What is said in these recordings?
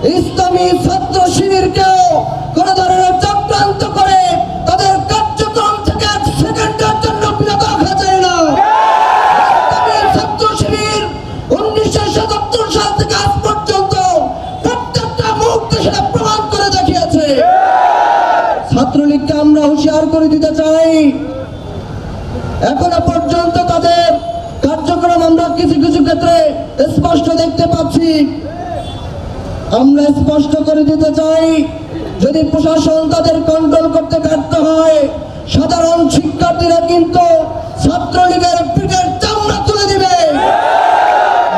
ইসলামী ছাত্র শিবিরকেও কোন ধরনের চক্রান্ত করে তাদের কার্যক্রম থেকে এক সেকেন্ডের জন্য বিরত রাখা যায় না। ইসলামী ছাত্র শিবির 1977 সাল থেকে আজ পর্যন্ত প্রত্যেকটা মুহূর্তে সেটা প্রমাণ করে দেখিয়েছে। ছাত্রলীগকে আমরা হুঁশিয়ার করে দিতে চাই, এখনো পর্যন্ত তাদের কার্যক্রম আমরা কিছু কিছু ক্ষেত্রে স্পষ্ট দেখতে পাচ্ছি। আমরা স্পষ্ট করে দিতে চাই, যদি প্রশাসন তাদের কন্ট্রোল করতে ব্যর্থ হয়, সাধারণ শিক্ষার্থীরা কিন্তু ছাত্রলীগের পিঠের চামড়া তুলে দিবে।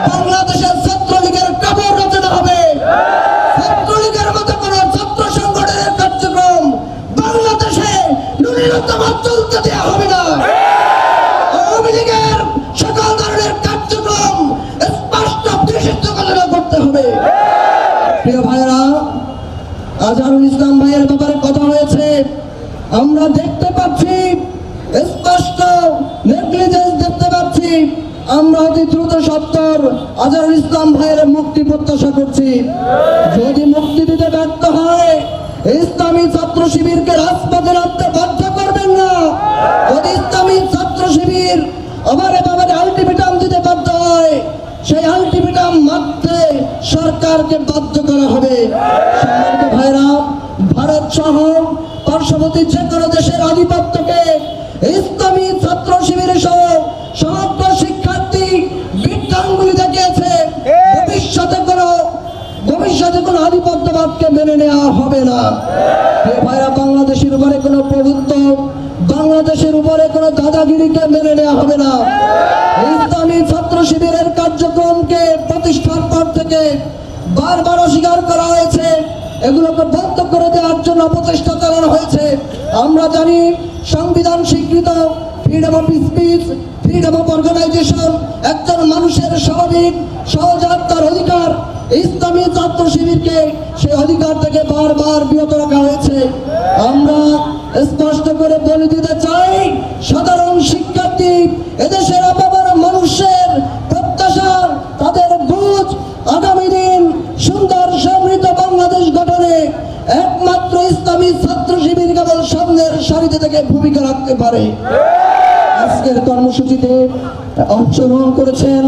বাংলাদেশের ছাত্রলীগের কবর রচনা হবে। ছাত্রলীগের মতো কোন ছাত্র সংগঠনের কার্যক্রম বাংলাদেশে ন্যূনতম চলতে দেওয়া হবে না। আওয়ামী লীগের সকল ধরনের কার্যক্রম স্পষ্ট নিষিদ্ধ ঘোষণা করতে হবে। প্রিয় ভাইরা, আজহারুল ইসলাম ভাইয়ের ব্যাপারে কথা হয়েছে, আমরা দেখতে পাচ্ছি স্পষ্ট নেগলিজেন্স দেখতে পাচ্ছি। আমরা অতি দ্রুত সত্তর আজহারুল ইসলাম ভাইয়ের মুক্তি প্রত্যাশা করছি। যদি মুক্তি দিতে ব্যর্থ হয়, ইসলামী ছাত্র শিবিরকে রাজপথে নামতে বাধ্য করবেন না। যদি ইসলামী ছাত্র শিবির আবার এভাবে আলটিমেটাম দিতে বাধ্য হয়, সেই আলটিমেটাম মানতে সরকারকে বাধ্য করা হবে। সম্মানিত ভাইরা, ভারত সহ পার্শ্ববর্তী যে কোনো দেশের আধিপত্যকে ইসলামী ছাত্র শিবির সহ সমগ্র শিক্ষার্থী বিজ্ঞানগুলি দেখিয়েছে ভবিষ্যতে কোনো আধিপত্যবাদকে মেনে নেওয়া হবে না। ভাইরা, বাংলাদেশের উপরে কোনো প্রভুত্ব, বাংলাদেশের উপরে কোনো দাদাগিরিকে মেনে নেওয়া হবে না। ইসলামী ছাত্র শিবিরের কার্যক্রমকে প্রতিষ্ঠার পর থেকে বারবার অস্বীকার করা হয়েছে, এগুলোকে বন্ধ করে দেওয়ার জন্য প্রচেষ্টা চালানো হয়েছে। আমরা জানি সংবিধান স্বীকৃত freedom of speech, freedom of organisation একজন মানুষের স্বাভাবিক সহজাত অধিকার। ইসলামী ছাত্র শিবিরকে সেই অধিকার থেকে বারবার বিরত রাখা হয়েছে। আমরা স্পষ্ট করে বলে দিতে চাই, সাধারণ শিক্ষার্থী, এদেশের অপার মানুষের প্রত্যাশা, তাদের বুঝ, আগামী দিন সুন্দর সমৃদ্ধ বাংলাদেশ গঠনে একমাত্র ইসলামী ছাত্র শিবির কেবল সামনের সারিতে থেকে ভূমিকা রাখতে পারে। আজকের কর্মসূচিতে অংশগ্রহণ করেছেন